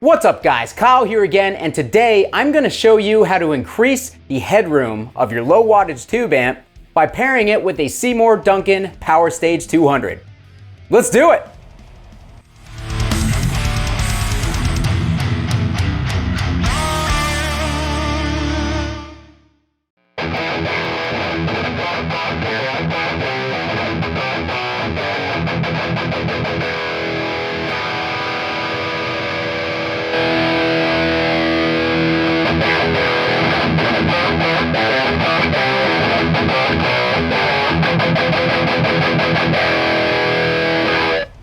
What's up guys, Kyle here again, and today I'm going to show you how to increase the headroom of your low wattage tube amp by pairing it with a Seymour Duncan Power Stage 200. Let's do it!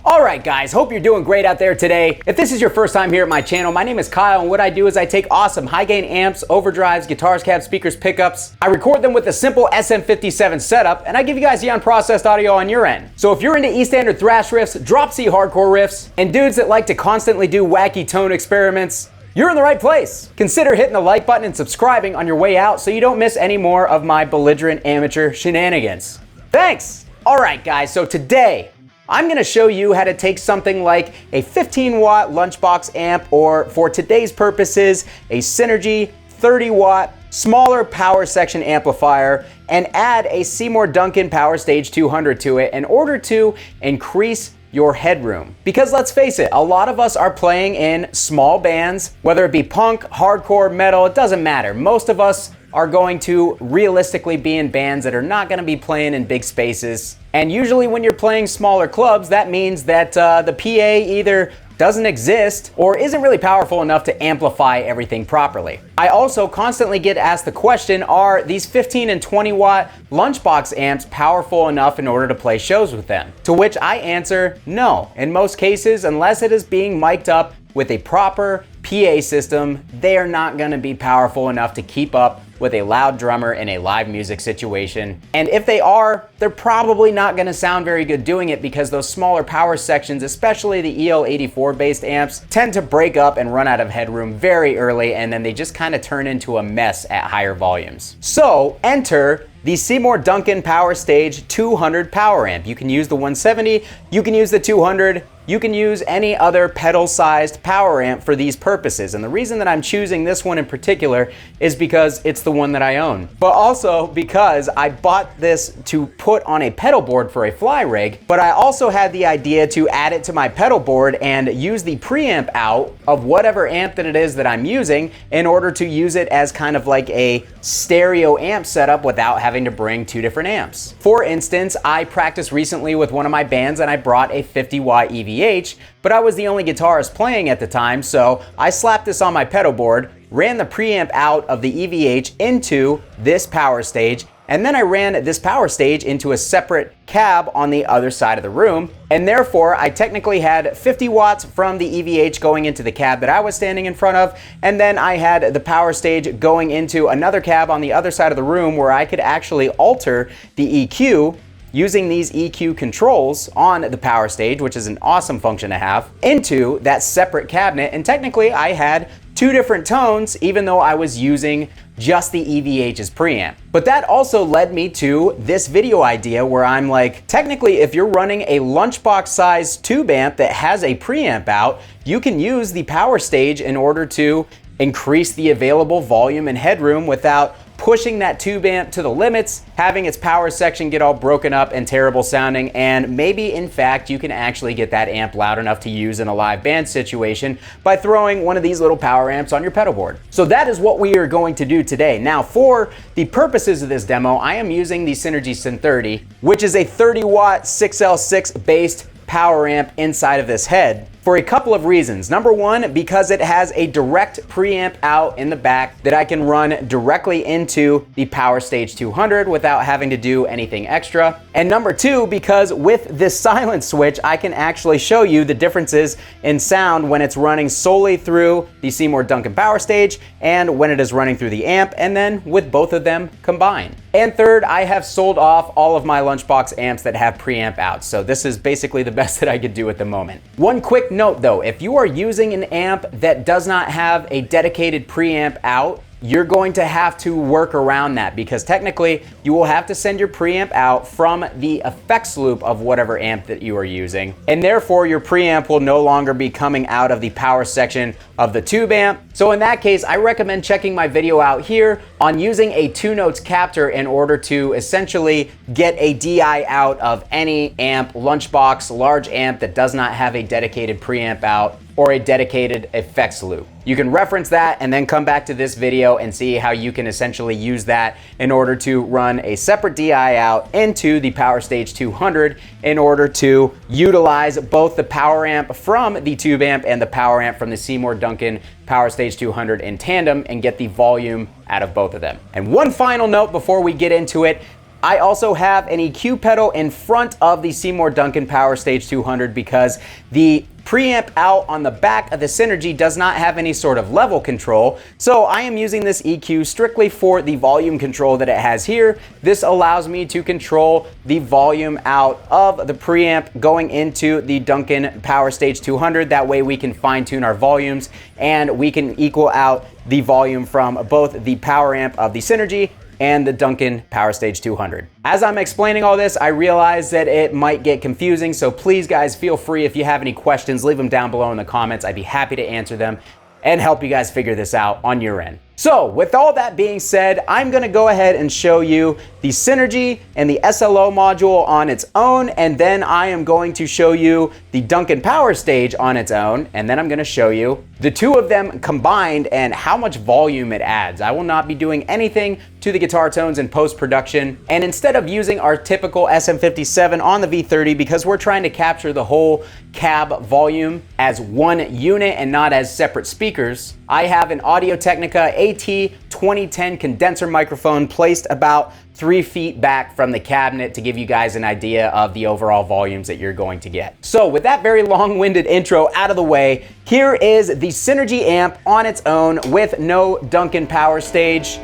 Alright guys, hope you're doing great out there today. If this is your first time here at my channel, my name is Kyle, and what I do is I take awesome high gain amps, overdrives, guitars, cabs, speakers, pickups. I record them with a simple SM57 setup, and I give you guys the unprocessed audio on your end. So if you're into E standard thrash riffs, drop C hardcore riffs, and dudes that like to constantly do wacky tone experiments, you're in the right place. Consider hitting the like button and subscribing on your way out so you don't miss any more of my belligerent amateur shenanigans. Thanks! Alright guys, so today, I'm going to show you how to take something like a 15 watt lunchbox amp, or for today's purposes, a Synergy 30 watt smaller power section amplifier, and add a Seymour Duncan Power Stage 200 to it in order to increase your headroom. Because let's face it, a lot of us are playing in small bands, whether it be punk, hardcore, metal, it doesn't matter. Most of us are going to realistically be in bands that are not going to be playing in big spaces. And usually when you're playing smaller clubs, that means that the PA either doesn't exist or isn't really powerful enough to amplify everything properly. I also constantly get asked the question, are these 15 and 20 watt lunchbox amps powerful enough in order to play shows with them? To which I answer no. In most cases, unless it is being mic'd up with a proper PA system, they are not going to be powerful enough to keep up with a loud drummer in a live music situation. And if they are, they're probably not going to sound very good doing it, because those smaller power sections, especially the EL84 based amps, tend to break up and run out of headroom very early, and then they just kind of turn into a mess at higher volumes. So enter the Seymour Duncan Power Stage 200 power amp. You can use the 170, you can use the 200, you can use any other pedal-sized power amp for these purposes. And the reason that I'm choosing this one in particular is because it's the one that I own. But also because I bought this to put on a pedal board for a fly rig, but I also had the idea to add it to my pedal board and use the preamp out of whatever amp that it is that I'm using in order to use it as kind of like a stereo amp setup without having to bring two different amps. For instance, I practiced recently with one of my bands and I brought a 50 watt EVH, but I was the only guitarist playing at the time, so I slapped this on my pedal board, ran the preamp out of the EVH into this power stage, and then I ran this power stage into a separate cab on the other side of the room, and therefore I technically had 50 watts from the EVH going into the cab that I was standing in front of, and then I had the power stage going into another cab on the other side of the room where I could actually alter the EQ using these EQ controls on the power stage, which is an awesome function to have, into that separate cabinet. And technically I had two different tones, even though I was using just the EVH's preamp. But that also led me to this video idea where I'm like, technically if you're running a lunchbox size tube amp that has a preamp out, you can use the power stage in order to increase the available volume and headroom without pushing that tube amp to the limits, having its power section get all broken up and terrible sounding, and maybe in fact you can actually get that amp loud enough to use in a live band situation by throwing one of these little power amps on your pedal board. So that is what we are going to do today. Now for the purposes of this demo, I am using the Synergy Syn 30, which is a 30 watt 6L6 based power amp inside of this head, for a couple of reasons. Number one, because it has a direct preamp out in the back that I can run directly into the Power Stage 200 without having to do anything extra. And number two, because with this silence switch, I can actually show you the differences in sound when it's running solely through the Seymour Duncan Power Stage and when it is running through the amp, and then with both of them combined. And third, I have sold off all of my lunchbox amps that have preamp out, so this is basically the best that I could do at the moment. One quick note though, if you are using an amp that does not have a dedicated preamp out, you're going to have to work around that because technically you will have to send your preamp out from the effects loop of whatever amp that you are using, and therefore your preamp will no longer be coming out of the power section of the tube amp. So in that case, I recommend checking my video out here on using a 2-notes captor in order to essentially get a DI out of any amp, lunchbox, large amp that does not have a dedicated preamp out or a dedicated effects loop. You can reference that and then come back to this video and see how you can essentially use that in order to run a separate DI out into the Power Stage 200 in order to utilize both the power amp from the tube amp and the power amp from the Seymour Duncan Power Stage 200 in tandem and get the volume out of both of them. And one final note before we get into it, I also have an EQ pedal in front of the Seymour Duncan Power Stage 200 because the preamp out on the back of the Synergy does not have any sort of level control. So I am using this EQ strictly for the volume control that it has here. This allows me to control the volume out of the preamp going into the Duncan Power Stage 200. That way we can fine tune our volumes and we can equal out the volume from both the power amp of the Synergy and the Duncan Power Stage 200. As I'm explaining all this, I realize that it might get confusing, so please guys feel free if you have any questions, leave them down below in the comments. I'd be happy to answer them and help you guys figure this out on your end. So with all that being said, I'm gonna go ahead and show you the Synergy and the SLO module on its own, and then I am going to show you the Duncan Power Stage on its own, and then I'm gonna show you the two of them combined and how much volume it adds. I will not be doing anything to the guitar tones in post-production, and instead of using our typical SM57 on the V30, because we're trying to capture the whole cab volume as one unit and not as separate speakers, I have an Audio-Technica AT2010 condenser microphone placed about 3 feet back from the cabinet to give you guys an idea of the overall volumes that you're going to get. So with that very long-winded intro out of the way, here is the Synergy amp on its own with no Duncan Power Stage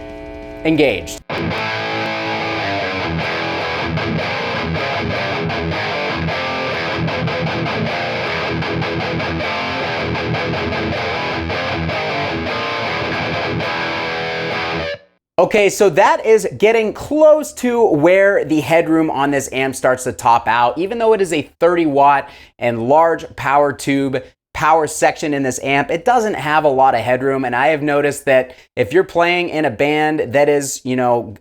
engaged. Okay, so that is getting close to where the headroom on this amp starts to top out. Even though it is a 30-watt and large power tube power section in this amp, it doesn't have a lot of headroom. And I have noticed that if you're playing in a band that is,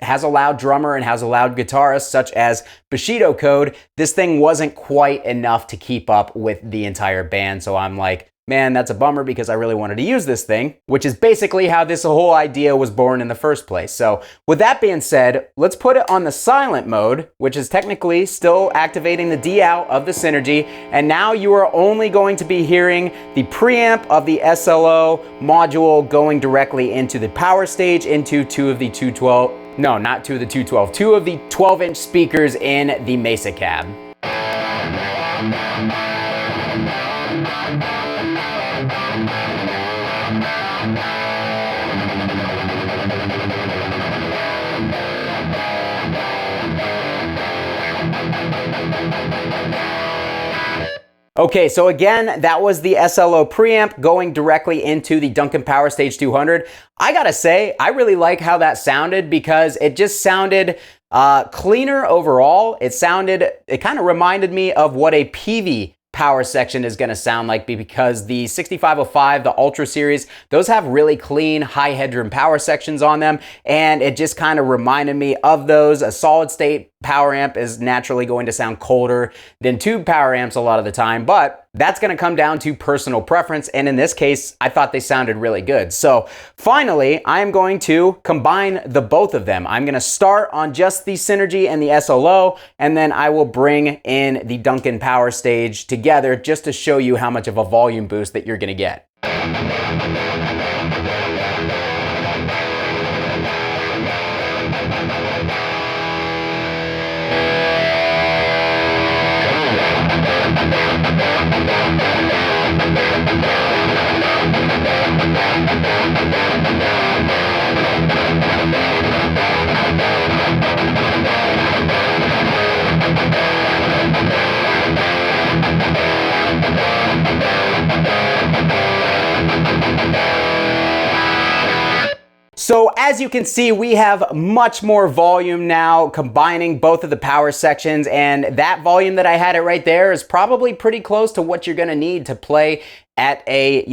has a loud drummer and has a loud guitarist, such as Bushido Code, this thing wasn't quite enough to keep up with the entire band. So I'm like, man, that's a bummer because I really wanted to use this thing, which is basically how this whole idea was born in the first place. So with that being said, let's put it on the silent mode, which is technically still activating the D out of the Synergy. And now you are only going to be hearing the preamp of the SLO module going directly into the power stage into two of the 12-inch speakers in the Mesa cab. Okay, so again, that was the SLO preamp going directly into the Duncan Power Stage 200. I gotta say, I really like how that sounded because it just sounded cleaner overall. It kind of reminded me of what a Peavey power section is going to sound like because the 6505, the Ultra series, those have really clean high headroom power sections on them, and it just kind of reminded me of those. A solid state power amp is naturally going to sound colder than tube power amps a lot of the time, but that's going to come down to personal preference, and in this case, I thought they sounded really good. So finally, I am going to combine the both of them. I'm going to start on just the Synergy and the SLO, and then I will bring in the Duncan Power Stage together just to show you how much of a volume boost that you're going to get. So as you can see, we have much more volume now, combining both of the power sections, and that volume that I had it right there is probably pretty close to what you're gonna need to play at a,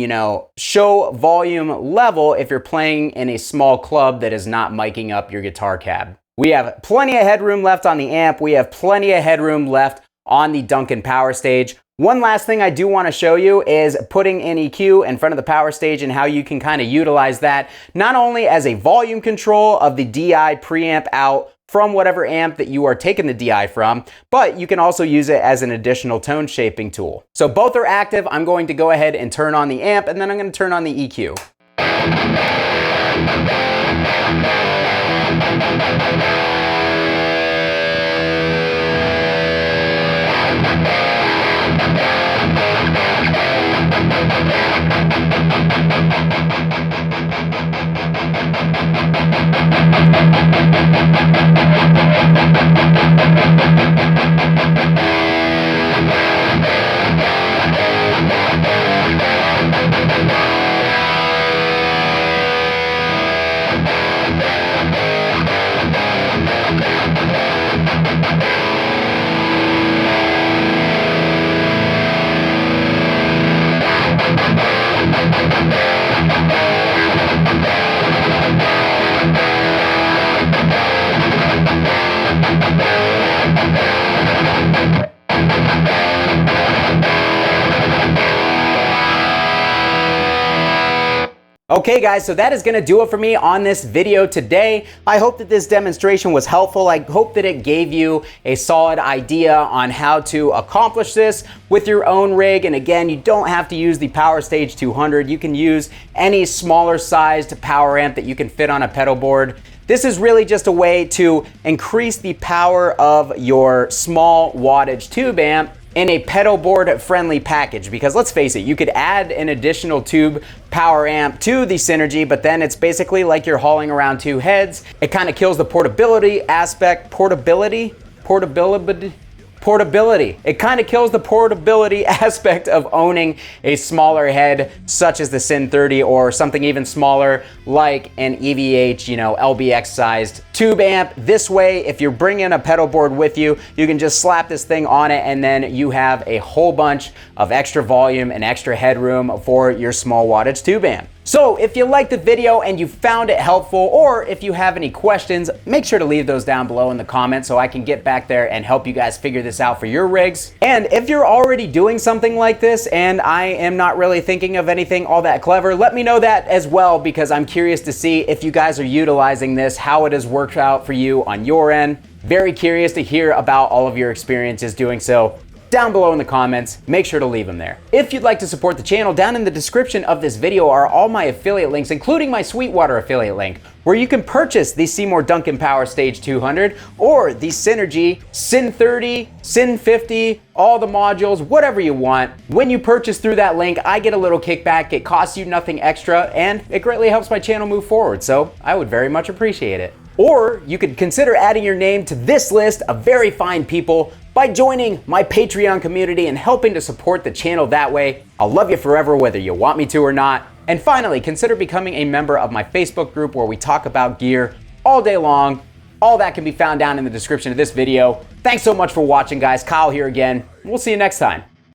show volume level if you're playing in a small club that is not miking up your guitar cab. We have plenty of headroom left on the amp. We have plenty of headroom left on the Duncan power stage. One last thing I do want to show you is putting an EQ in front of the power stage and how you can kind of utilize that not only as a volume control of the DI preamp out from whatever amp that you are taking the DI from, but you can also use it as an additional tone shaping tool. So both are active. I'm going to go ahead and turn on the amp, and then I'm going to turn on the EQ. Okay guys, so that is gonna do it for me on this video today. I hope that this demonstration was helpful. I hope that it gave you a solid idea on how to accomplish this with your own rig. And again, you don't have to use the Power Stage 200. You can use any smaller sized power amp that you can fit on a pedal board. This is really just a way to increase the power of your small wattage tube amp in a pedal board friendly package, because let's face it, you could add an additional tube power amp to the Synergy, but then it's basically like you're hauling around two heads. It kind of kills the portability aspect. Portability. It kind of kills the portability aspect of owning a smaller head such as the Syn 30 or something even smaller like an EVH, LBX sized tube amp. This way, if you're bringing a pedal board with you, you can just slap this thing on it and then you have a whole bunch of extra volume and extra headroom for your small wattage tube amp. So if you liked the video and you found it helpful, or if you have any questions, make sure to leave those down below in the comments so I can get back there and help you guys figure this out for your rigs. And if you're already doing something like this and I am not really thinking of anything all that clever, let me know that as well, because I'm curious to see if you guys are utilizing this, how it has worked out for you on your end. Very curious to hear about all of your experiences doing so. Down below in the comments, make sure to leave them there. If you'd like to support the channel, down in the description of this video are all my affiliate links, including my Sweetwater affiliate link, where you can purchase the Seymour Duncan Power Stage 200 or the Synergy, Syn 30, Syn 50, all the modules, whatever you want. When you purchase through that link, I get a little kickback. It costs you nothing extra, and it greatly helps my channel move forward, so I would very much appreciate it. Or you could consider adding your name to this list of very fine people by joining my Patreon community and helping to support the channel that way. I'll love you forever whether you want me to or not. And finally, consider becoming a member of my Facebook group where we talk about gear all day long. All that can be found down in the description of this video. Thanks so much for watching, guys. Kyle here again. We'll see you next time.